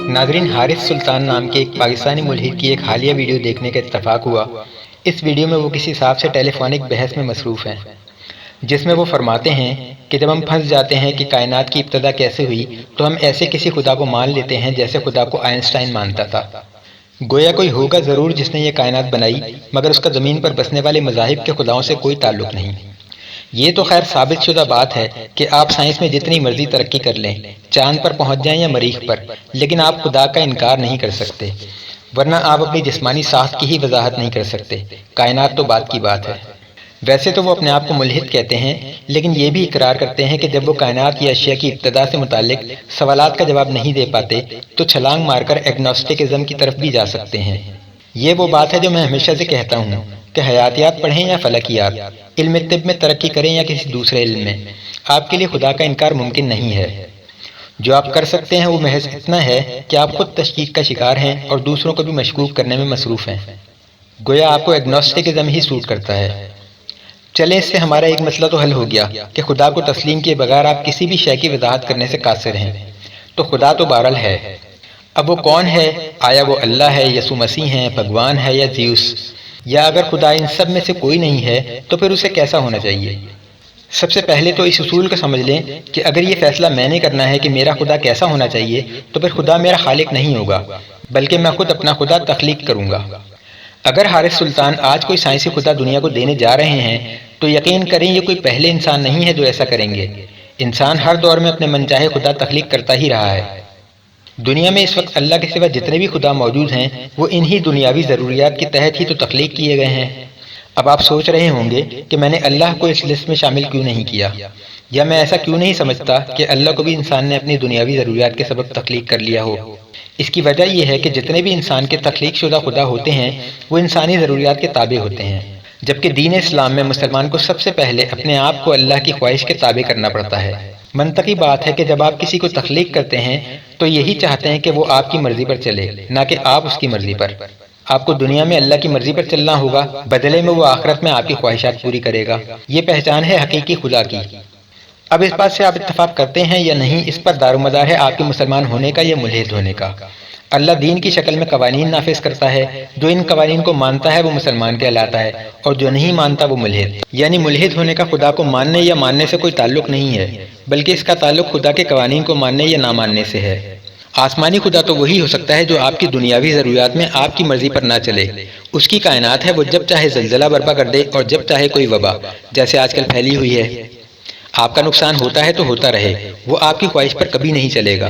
ناظرین، حارث سلطان نام کے ایک پاکستانی ملحد کی ایک حالیہ ویڈیو دیکھنے کا اتفاق ہوا۔ اس ویڈیو میں وہ کسی صاحب سے ٹیلی فونک بحث میں مصروف ہیں، جس میں وہ فرماتے ہیں کہ جب ہم پھنس جاتے ہیں کہ کائنات کی ابتدا کیسے ہوئی تو ہم ایسے کسی خدا کو مان لیتے ہیں جیسے خدا کو آئنسٹائن مانتا تھا۔ گویا کوئی ہوگا ضرور جس نے یہ کائنات بنائی، مگر اس کا زمین پر بسنے والے مذاہب کے خداؤں سے کوئی تعلق نہیں۔ یہ تو خیر ثابت شدہ بات ہے کہ آپ سائنس میں جتنی مرضی ترقی کر لیں، چاند پر پہنچ جائیں یا مریخ پر، لیکن آپ خدا کا انکار نہیں کر سکتے، ورنہ آپ اپنی جسمانی ساخت کی ہی وضاحت نہیں کر سکتے۔ کائنات تو بات کی بات ہے۔ ویسے تو وہ اپنے آپ کو ملحد کہتے ہیں، لیکن یہ بھی اقرار کرتے ہیں کہ جب وہ کائنات یا اشیاء کی ابتدا سے متعلق سوالات کا جواب نہیں دے پاتے تو چھلانگ مار کر ایگنوسٹکزم کی طرف بھی جا سکتے ہیں۔ یہ وہ بات ہے جو میں ہمیشہ سے کہتا ہوں کہ حیاتیات پڑھیں یا فلکیات، علم طب میں ترقی کریں یا کسی دوسرے علم میں، آپ کے لیے خدا کا انکار ممکن نہیں ہے۔ جو آپ کر سکتے ہیں وہ محض اتنا ہے کہ آپ خود تشکیک کا شکار ہیں اور دوسروں کو بھی مشکوک کرنے میں مصروف ہیں۔ گویا آپ کو ایگنوسٹکزم ہی سوٹ کرتا ہے۔ چلیں، اس سے ہمارا ایک مسئلہ تو حل ہو گیا کہ خدا کو تسلیم کیے بغیر آپ کسی بھی شے کی وضاحت کرنے سے قاصر ہیں۔ تو خدا تو بہرحال ہے۔ اب وہ کون ہے؟ آیا وہ اللہ ہے، یسوع مسیح ہیں، بھگوان ہے یا زیوس؟ یا اگر خدا ان سب میں سے کوئی نہیں ہے تو پھر اسے کیسا ہونا چاہیے؟ سب سے پہلے تو اس اصول کو سمجھ لیں کہ اگر یہ فیصلہ میں نے کرنا ہے کہ میرا خدا کیسا ہونا چاہیے تو پھر خدا میرا خالق نہیں ہوگا، بلکہ میں خود اپنا خدا تخلیق کروں گا۔ اگر حارث سلطان آج کوئی سائنسی خدا دنیا کو دینے جا رہے ہیں تو یقین کریں یہ کوئی پہلے انسان نہیں ہے جو ایسا کریں گے۔ انسان ہر دور میں اپنے من چاہے خدا تخلیق کرتا ہی رہا ہے۔ دنیا میں اس وقت اللہ کے سوا جتنے بھی خدا موجود ہیں وہ انہی دنیاوی ضروریات کے تحت ہی تو تخلیق کیے گئے ہیں۔ اب آپ سوچ رہے ہوں گے کہ میں نے اللہ کو اس لسٹ میں شامل کیوں نہیں کیا، یا میں ایسا کیوں نہیں سمجھتا کہ اللہ کو بھی انسان نے اپنی دنیاوی ضروریات کے سبب تخلیق کر لیا ہو۔ اس کی وجہ یہ ہے کہ جتنے بھی انسان کے تخلیق شدہ خدا ہوتے ہیں وہ انسانی ضروریات کے تابع ہوتے ہیں، جبکہ دین اسلام میں مسلمان کو سب سے پہلے اپنے آپ کو اللہ کی خواہش کے تابع کرنا پڑتا ہے۔ منطقی بات ہے کہ جب آپ کسی کو تخلیق کرتے ہیں تو یہی چاہتے ہیں کہ وہ آپ کی مرضی پر چلے، نہ کہ آپ اس کی مرضی پر۔ آپ کو دنیا میں اللہ کی مرضی پر چلنا ہوگا، بدلے میں وہ آخرت میں آپ کی خواہشات پوری کرے گا۔ یہ پہچان ہے حقیقی خدا کی۔ اب اس بات سے آپ اتفاق کرتے ہیں یا نہیں، اس پر دار و مدار ہے آپ کے مسلمان ہونے کا یا ملحد ہونے کا۔ اللہ دین کی شکل میں قوانین نافذ کرتا ہے، جو ان قوانین کو مانتا ہے وہ مسلمان کہلاتا ہے، اور جو نہیں مانتا وہ ملحد۔ یعنی ملحد ہونے کا خدا کو ماننے یا ماننے سے کوئی تعلق نہیں ہے، بلکہ اس کا تعلق خدا کے قوانین کو ماننے یا نہ ماننے سے ہے۔ آسمانی خدا تو وہی ہو سکتا ہے جو آپ کی دنیاوی ضروریات میں آپ کی مرضی پر نہ چلے۔ اس کی کائنات ہے، وہ جب چاہے زلزلہ برپا کر دے اور جب چاہے کوئی وبا، جیسے آج کل پھیلی ہوئی ہے۔ آپ کا نقصان ہوتا ہے تو ہوتا رہے، وہ آپ کی خواہش پر کبھی نہیں چلے گا۔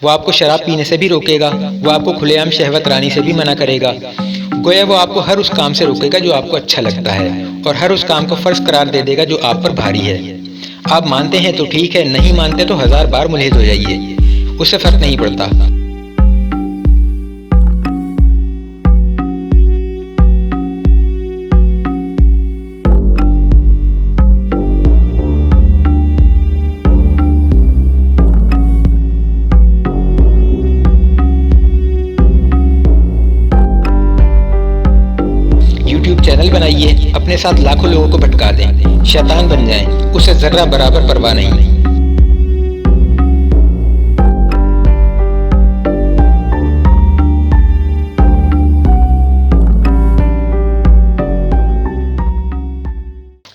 وہ آپ کو شراب پینے سے بھی روکے گا، وہ آپ کو کھلے عام شہوت رانی سے بھی منع کرے گا۔ گویا وہ آپ کو ہر اس کام سے روکے گا جو آپ کو اچھا لگتا ہے، اور ہر اس کام کو فرض قرار دے دے گا جو آپ پر بھاری ہے۔ آپ مانتے ہیں تو ٹھیک ہے، نہیں مانتے تو 1000 بار ملحد ہو جائیے، اس سے فرق نہیں پڑتا۔ یوٹیوب چینل بنائیے، اپنے ساتھ لاکھوں لوگوں کو بھٹکا دیں، شیطان بن جائیں، اسے ذرہ برابر پرواہ نہیں۔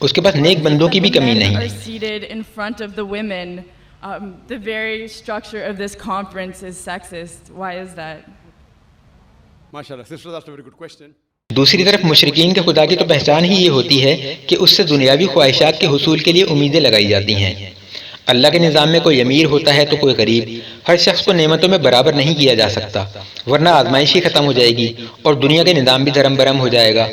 اس کے پاس نیک بندوں کی بھی کمی نہیں۔ The very structure of this conference is sexist. Why is that? MashaAllah, sister, that's a very good question. دوسری طرف مشرکین کے خدا کی تو پہچان ہی یہ ہوتی ہے کہ اس سے دنیاوی خواہشات کے حصول کے لیے امیدیں لگائی جاتی ہیں۔ اللہ کے نظام میں کوئی امیر ہوتا ہے تو کوئی غریب، ہر شخص کو نعمتوں میں برابر نہیں کیا جا سکتا، ورنہ آزمائش ہی ختم ہو جائے گی اور دنیا کے نظام بھی دھرم برہم ہو جائے گا۔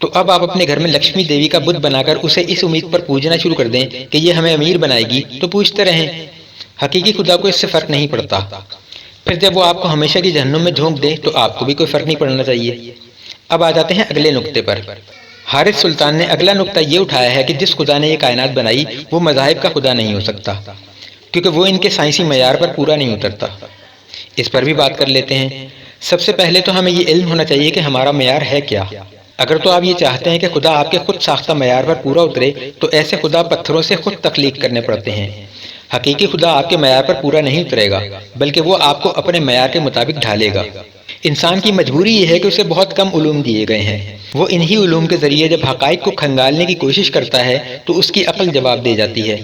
تو اب آپ اپنے گھر میں لکشمی دیوی کا بت بنا کر اسے اس امید پر پوجنا شروع کر دیں کہ یہ ہمیں امیر بنائے گی، تو پوجتے رہیں، حقیقی خدا کو اس سے فرق نہیں پڑتا۔ پھر جب وہ آپ کو ہمیشہ کی جہنم میں جھونک دے تو آپ کو بھی کوئی فرق نہیں پڑنا چاہیے۔ اب آ جاتے ہیں اگلے نقطے پر۔ حارث سلطان نے اگلا نقطہ یہ اٹھایا ہے کہ جس خدا نے یہ کائنات بنائی وہ مذاہب کا خدا نہیں ہو سکتا، کیونکہ وہ ان کے سائنسی معیار پر پورا نہیں اترتا۔ اس پر بھی بات کر لیتے ہیں۔ سب سے پہلے تو ہمیں یہ علم ہونا چاہیے کہ ہمارا معیار ہے کیا۔ اگر تو آپ یہ چاہتے ہیں کہ خدا آپ کے خود ساختہ معیار پر پورا اترے تو ایسے خدا پتھروں سے خود تخلیق کرنے پڑتے ہیں۔ حقیقی خدا آپ کے معیار پر پورا نہیں اترے گا، بلکہ وہ آپ کو اپنے معیار کے مطابق ڈھالے گا۔ انسان کی مجبوری یہ ہے کہ اسے بہت کم علوم دیے گئے ہیں۔ وہ انہی علوم کے ذریعے جب حقائق کو کھنگالنے کی کوشش کرتا ہے تو اس کی عقل جواب دے جاتی ہے۔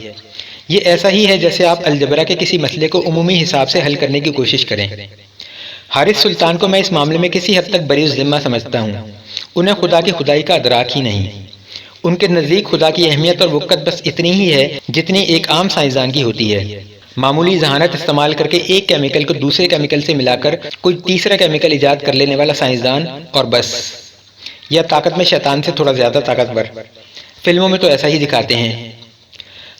یہ ایسا ہی ہے جیسے آپ الجبرا کے کسی مسئلے کو عمومی حساب سے حل کرنے کی کوشش کریں۔ حارث سلطان کو میں اس معاملے میں کسی حد تک بری الذمہ سمجھتا ہوں۔ انہیں خدا کی خدائی کا ادراک ہی نہیں۔ ان کے نزدیک خدا کی اہمیت اور وقت بس اتنی ہی ہے جتنی ایک عام سائنسدان کی ہوتی ہے۔ معمولی ذہانت استعمال کر کے ایک کیمیکل کو دوسرے کیمیکل سے ملا کر کوئی تیسرا کیمیکل ایجاد کر لینے والا سائنسدان اور بس، یا طاقت میں شیطان سے تھوڑا زیادہ طاقتور۔ فلموں میں تو ایسا ہی دکھاتے ہیں۔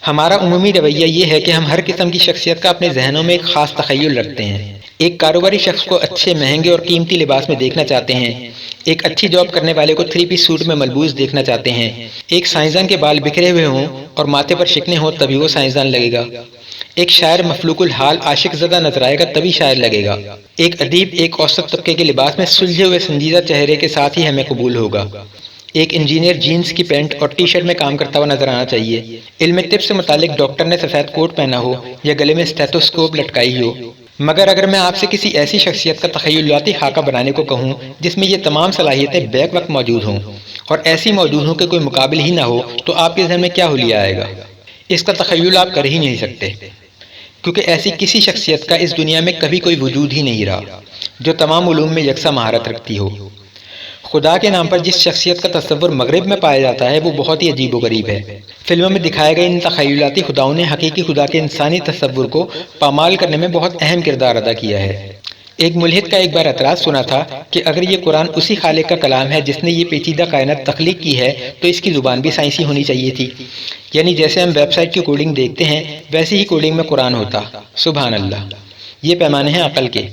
ہمارا عمومی رویہ یہ ہے کہ ہم ہر قسم کی شخصیت کا اپنے ذہنوں میں ایک خاص تخیل رکھتے ہیں۔ ایک کاروباری شخص کو اچھے مہنگے اور قیمتی لباس میں دیکھنا چاہتے ہیں، ایک اچھی جاب کرنے والے کو 3 پیس سوٹ میں ملبوس دیکھنا چاہتے ہیں، ایک سائنسدان کے بال بکھرے ہوئے ہوں اور ماتھے پر شکنے ہوں تبھی وہ سائنسدان لگے گا، ایک شاعر مفلوق الحال عاشق زدہ نظر آئے گا تبھی شاعر لگے گا، ایک ادیب ایک اوسط طبقے کے لباس میں سلجھے ہوئے سنجیدہ چہرے کے ساتھ ہی ہمیں قبول ہوگا، ایک انجینئر جینز کی پینٹ اور ٹی شرٹ میں کام کرتا ہوا نظر آنا چاہیے، علم طب سے متعلق ڈاکٹر نے سفید کوٹ پہنا ہو یا گلے میں اسٹیتھوسکوپ لٹکائی ہو۔ مگر اگر میں آپ سے کسی ایسی شخصیت کا تخیلاتی خاکہ بنانے کو کہوں جس میں یہ تمام صلاحیتیں بیک وقت موجود ہوں اور ایسی موجود ہوں کہ کوئی مقابل ہی نہ ہو، تو آپ کے ذہن میں کیا حلیہ آئے گا؟ اس کا تخیل آپ کر ہی نہیں سکتے، کیونکہ ایسی کسی شخصیت کا اس دنیا میں کبھی کوئی وجود ہی نہیں رہا جو تمام علوم میں یکساں مہارت رکھتی ہو۔ خدا کے نام پر جس شخصیت کا تصور مغرب میں پایا جاتا ہے وہ بہت ہی عجیب و غریب ہے۔ فلموں میں دکھائے گئے ان تخیلاتی خداؤں نے حقیقی خدا کے انسانی تصور کو پامال کرنے میں بہت اہم کردار ادا کیا ہے۔ ایک ملحد کا ایک بار اعتراض سنا تھا کہ اگر یہ قرآن اسی خالق کا کلام ہے جس نے یہ پیچیدہ کائنات تخلیق کی ہے تو اس کی زبان بھی سائنسی ہونی چاہیے تھی، یعنی جیسے ہم ویب سائٹ کی کوڈنگ دیکھتے ہیں ویسی ہی کوڈنگ میں قرآن ہوتا۔ سبحان اللہ! یہ پیمانے ہیں عقل کے۔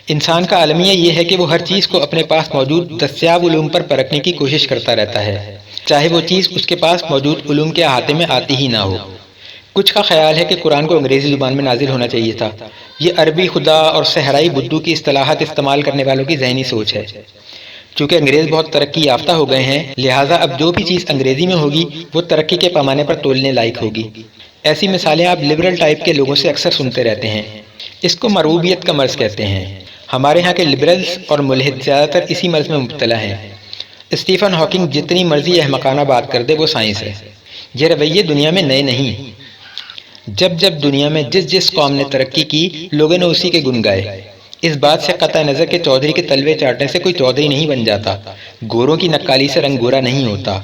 انسان کا عالمیہ یہ ہے کہ وہ ہر چیز کو اپنے پاس موجود دستیاب علوم پر پرکھنے کی کوشش کرتا رہتا ہے، چاہے وہ چیز اس کے پاس موجود علوم کے احاطے میں آتی ہی نہ ہو۔ کچھ کا خیال ہے کہ قرآن کو انگریزی زبان میں نازل ہونا چاہیے تھا۔ یہ عربی خدا اور صحرائی بدو کی اصطلاحات استعمال کرنے والوں کی ذہنی سوچ ہے۔ چونکہ انگریز بہت ترقی یافتہ ہو گئے ہیں، لہٰذا اب جو بھی چیز انگریزی میں ہوگی وہ ترقی کے پیمانے پر تولنے لائق ہوگی۔ ایسی مثالیں آپ لبرل ٹائپ کے لوگوں سے اکثر سنتے رہتے ہیں۔ اس کو مرعوبیت کا مرض کہتے ہیں۔ ہمارے ہاں کے لبرلز اور ملحد زیادہ تر اسی مرض میں مبتلا ہیں۔ اسٹیفن ہاکنگ جتنی مرضی احمقانہ بات کر دے وہ سائنس ہے۔ یہ رویے دنیا میں نئے نہیں۔ جب جب دنیا میں جس قوم نے ترقی کی لوگوں نے اسی کے گن گائے۔ اس بات سے قطع نظر کہ چودھری کے تلوے چاٹنے سے کوئی چودھری نہیں بن جاتا، گوروں کی نقالی سے رنگ گورا نہیں ہوتا۔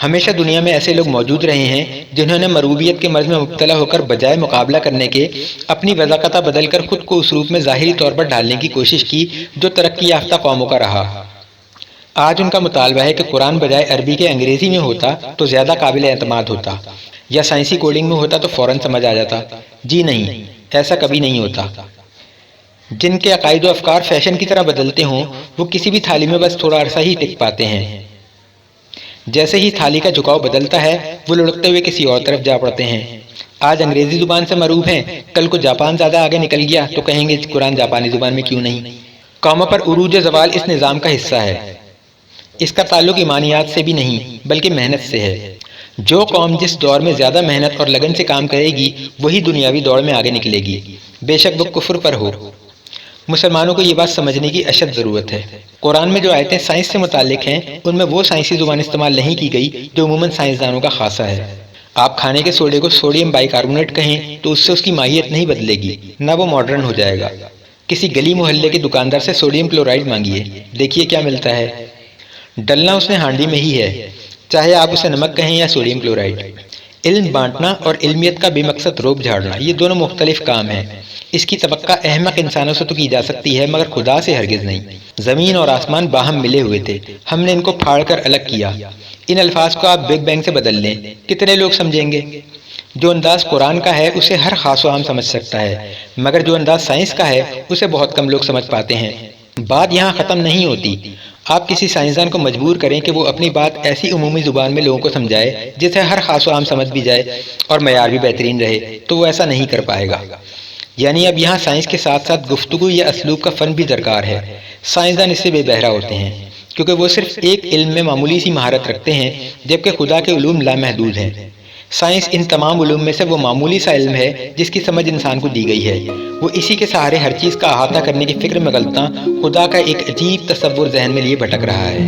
ہمیشہ دنیا میں ایسے لوگ موجود رہے ہیں جنہوں نے مرعوبیت کے مرض میں مبتلا ہو کر بجائے مقابلہ کرنے کے اپنی وضاقتہ بدل کر خود کو اس روپ میں ظاہری طور پر ڈھالنے کی کوشش کی جو ترقی یافتہ قوموں کا رہا۔ آج ان کا مطالبہ ہے کہ قرآن بجائے عربی کے انگریزی میں ہوتا تو زیادہ قابل اعتماد ہوتا، یا سائنسی کوڈنگ میں ہوتا تو فوراً سمجھ آ جاتا۔ جی نہیں، ایسا کبھی نہیں ہوتا۔ جن کے عقائد و افکار فیشن کی طرح بدلتے ہوں وہ کسی بھی تھالی میں بس تھوڑا عرصہ ہی ٹک پاتے ہیں۔ جیسے ہی تھالی کا جھکاؤ بدلتا ہے وہ لڑکتے ہوئے کسی اور طرف جا پڑتے ہیں۔ آج انگریزی زبان سے مرعوب ہیں، کل کو جاپان زیادہ آگے نکل گیا تو کہیں گے قرآن جاپانی زبان میں کیوں نہیں۔ قوموں پر عروج زوال اس نظام کا حصہ ہے۔ اس کا تعلق ایمانیات سے بھی نہیں بلکہ محنت سے ہے۔ جو قوم جس دور میں زیادہ محنت اور لگن سے کام کرے گی وہی دنیاوی دوڑ میں آگے نکلے گی، بے شک وہ کفر پر ہو۔ مسلمانوں کو یہ بات سمجھنے کی اشد ضرورت ہے۔ قرآن میں جو آیتیں سائنس سے متعلق ہیں ان میں وہ سائنسی زبان استعمال نہیں کی گئی جو عموماً سائنسدانوں کا خاصہ ہے۔ آپ کھانے کے سوڈے کو سوڈیم بائی کاربونیٹ کہیں تو اس سے اس کی ماہیت نہیں بدلے گی، نہ وہ ماڈرن ہو جائے گا۔ کسی گلی محلے کے دکاندار سے سوڈیم کلورائڈ مانگیے، دیکھیے کیا ملتا ہے۔ ڈلنا اس نے ہانڈی میں ہی ہے، چاہے آپ اسے نمک کہیں یا سوڈیم کلورائڈ۔ علم بانٹنا اور علمیت کا بے مقصد روپ جھاڑنا یہ دونوں مختلف کام ہیں۔ اس کی توقع احمق انسانوں سے تو کی جا سکتی ہے مگر خدا سے ہرگز نہیں۔ زمین اور آسمان باہم ملے ہوئے تھے، ہم نے ان کو پھاڑ کر الگ کیا۔ ان الفاظ کو آپ بگ بینگ سے بدل لیں، کتنے لوگ سمجھیں گے؟ جو انداز قرآن کا ہے اسے ہر خاص و عام سمجھ سکتا ہے، مگر جو انداز سائنس کا ہے اسے بہت کم لوگ سمجھ پاتے ہیں۔ بات یہاں ختم نہیں ہوتی۔ آپ کسی سائنسدان کو مجبور کریں کہ وہ اپنی بات ایسی عمومی زبان میں لوگوں کو سمجھائے جسے ہر خاص و عام سمجھ بھی جائے اور معیار بھی بہترین رہے تو وہ ایسا نہیں کر پائے گا۔ یعنی اب یہاں سائنس کے ساتھ ساتھ گفتگو یا اسلوب کا فن بھی درکار ہے۔ سائنسدان اس سے بے بہرا ہوتے ہیں کیونکہ وہ صرف ایک علم میں معمولی سی مہارت رکھتے ہیں جبکہ خدا کے علوم لامحدود ہیں۔ سائنس ان تمام علوم میں سے وہ معمولی سا علم ہے جس کی سمجھ انسان کو دی گئی ہے۔ وہ اسی کے سہارے ہر چیز کا احاطہ کرنے کی فکر میں غلطاں خدا کا ایک عجیب تصور ذہن میں لیے بھٹک رہا ہے۔